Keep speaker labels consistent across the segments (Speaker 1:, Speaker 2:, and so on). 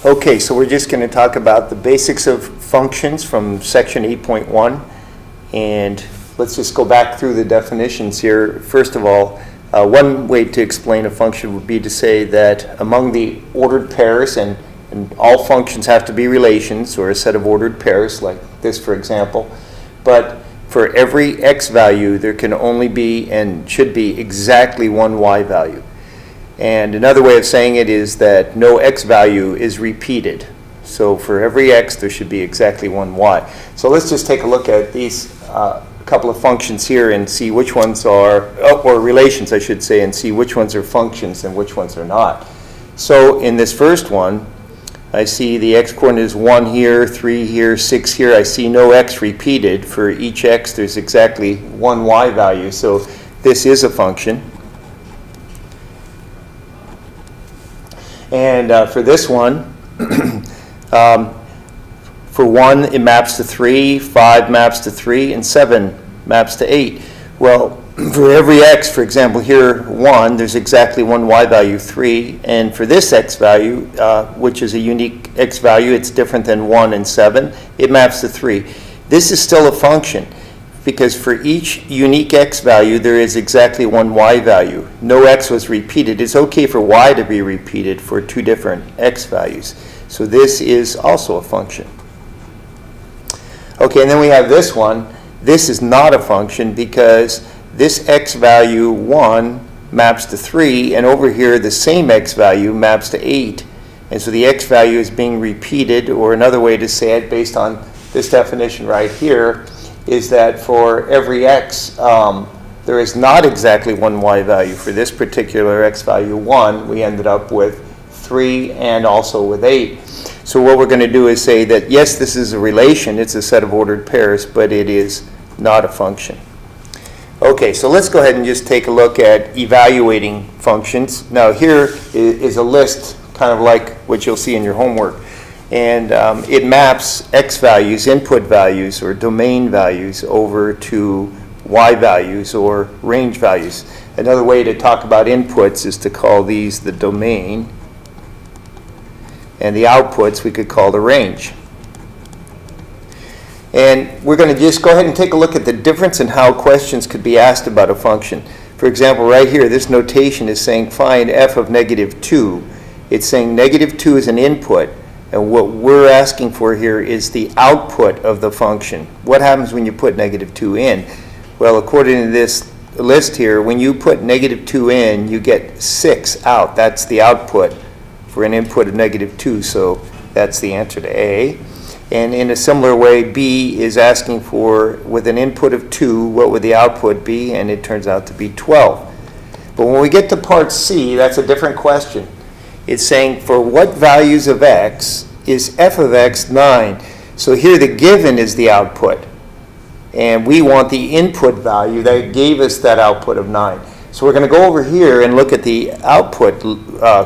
Speaker 1: Okay, so we're just going to talk about the basics of functions from section 8.1, and let's just go back through the definitions here. First of all, one way to explain a function would be to say that among the ordered pairs, and all functions have to be relations or a set of ordered pairs like this, for example, but for every x value there can only be and should be exactly one y value. And another way of saying it is that no x value is repeated. So for every x, there should be exactly one y. So let's just take a look at these couple of functions here and see which ones are, or relations I should say, and see which ones are functions and which ones are not. So in this first one, I see the x-coordinate is 1 here, 3 here, 6 here. I see no x repeated. For each x, there's exactly one y value. So this is a function. And for this one, for 1 it maps to 3, 5 maps to 3, and 7 maps to 8. Well, for every x, for example, here 1, there's exactly one y value, 3. And for this x value, which is a unique x value, it's different than 1 and 7, it maps to 3. This is still a function, because for each unique x value, there is exactly one y value. No x was repeated. It's okay for y to be repeated for two different x values. So this is also a function. Okay, and then we have this one. This is not a function because this x value 1 maps to 3, and over here the same x value maps to 8. And so the x value is being repeated, or another way to say it based on this definition right here, is that for every x, there is not exactly one y value. For this particular x value 1, we ended up with 3 and also with 8. So what we're going to do is say that, yes, this is a relation, it's a set of ordered pairs, but it is not a function. Okay, so let's go ahead and just take a look at evaluating functions. Now here is a list, kind of like what you'll see in your homework. And it maps x values, input values, or domain values over to y values or range values. Another way to talk about inputs is to call these the domain, and the outputs we could call the range. And we're going to just go ahead and take a look at the difference in how questions could be asked about a function. For example, right here, this notation is saying find f of negative 2. It's saying negative 2 is an input. And what we're asking for here is the output of the function. What happens when you put negative 2 in? Well, according to this list here, when you put negative 2 in, you get 6 out. That's the output for an input of negative 2. So that's the answer to A. And in a similar way, B is asking for, with an input of 2, what would the output be? And it turns out to be 12. But when we get to part C, that's a different question. It's saying for what values of x is f of x 9? So here the given is the output. And we want the input value that gave us that output of 9. So we're going to go over here and look at the output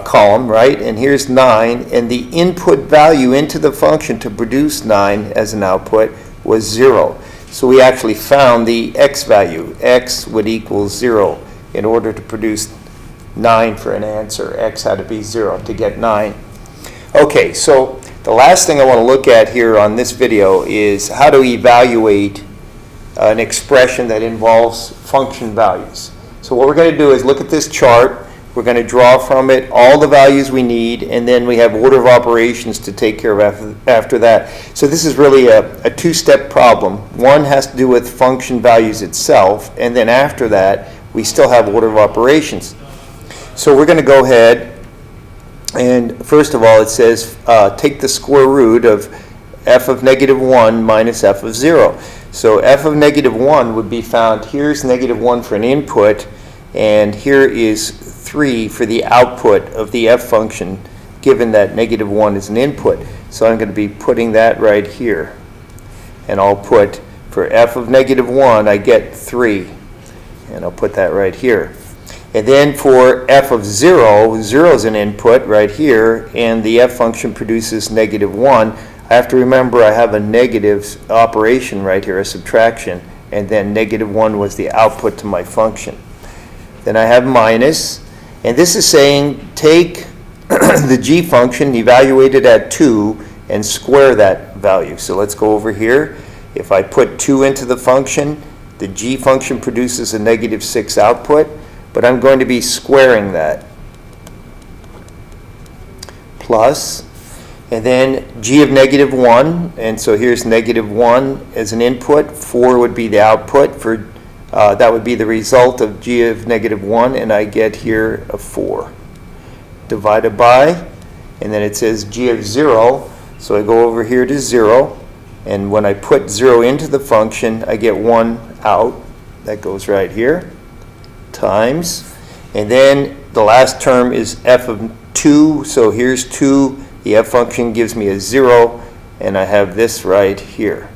Speaker 1: column, right? And here's 9. And the input value into the function to produce 9 as an output was 0. So we actually found the x value. X would equal 0 in order to produce 9 for an answer. X had to be 0 to get 9. Okay, so the last thing I want to look at here on this video is how to evaluate an expression that involves function values. So what we're going to do is look at this chart. We're going to draw from it all the values we need, and then we have order of operations to take care of after that. So this is really a two-step problem. One has to do with function values itself, and then after that, we still have order of operations. So we're going to go ahead, and first of all, it says take the square root of f of negative 1 minus f of 0. So f of negative 1 would be found, here's negative 1 for an input, and here is 3 for the output of the f function, given that negative 1 is an input. So I'm going to be putting that right here. And I'll put, for f of negative 1, I get 3. And I'll put that right here. And then for f of 0, 0 is an input right here, and the f function produces negative 1. I have to remember I have a negative operation right here, a subtraction, and then negative 1 was the output to my function. Then I have minus, and this is saying take the g function, evaluate it at 2, and square that value. So let's go over here. If I put 2 into the function, the g function produces a -6 output, but I'm going to be squaring that. Plus, and then g of -1, and so here's -1 as an input, 4 would be the output, for that would be the result of g of -1, and I get here a 4. Divided by, and then it says g of 0, so I go over here to 0, and when I put 0 into the function, I get 1 out. That goes right here, times, and then the last term is f of 2, so here's 2, the f function gives me a 0, and I have this right here.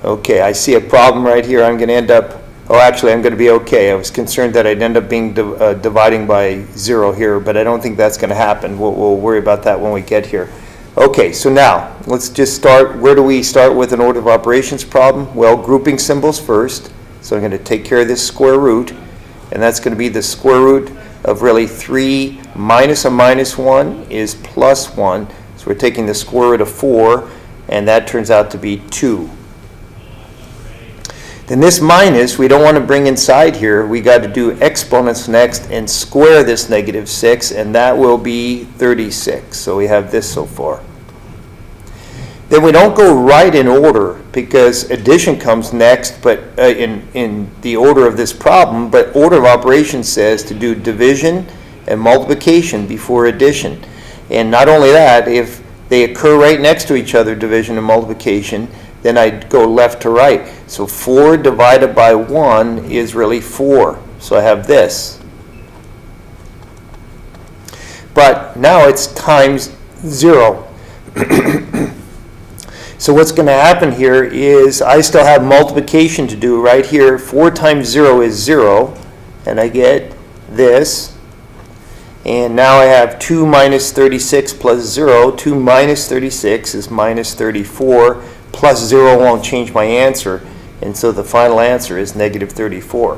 Speaker 1: Okay, I see a problem right here. I'm going to end up, oh, actually, I'm going to be okay. I was concerned that I'd end up being dividing by 0 here, but I don't think that's going to happen. We'll worry about that when we get here. Okay, so now, let's just start. Where do we start with an order of operations problem? Well, grouping symbols first. So I'm going to take care of this square root, and that's going to be the square root of really 3 minus a -1 is +1. So we're taking the square root of 4, and that turns out to be 2. Then this minus, we don't want to bring inside here. We got to do exponents next and square this -6, and that will be 36. So we have this so far. Then we don't go right in order because addition comes next, but in the order of this problem, but order of operations says to do division and multiplication before addition. And not only that, if they occur right next to each other, division and multiplication, then I'd go left to right. So 4 divided by 1 is really 4. So I have this. But now it's times 0. So what's going to happen here is I still have multiplication to do right here. 4 times 0 is 0, and I get this. And now I have 2 minus 36 plus 0. 2 minus 36 is minus 34. Plus 0 won't change my answer, and so the final answer is -34.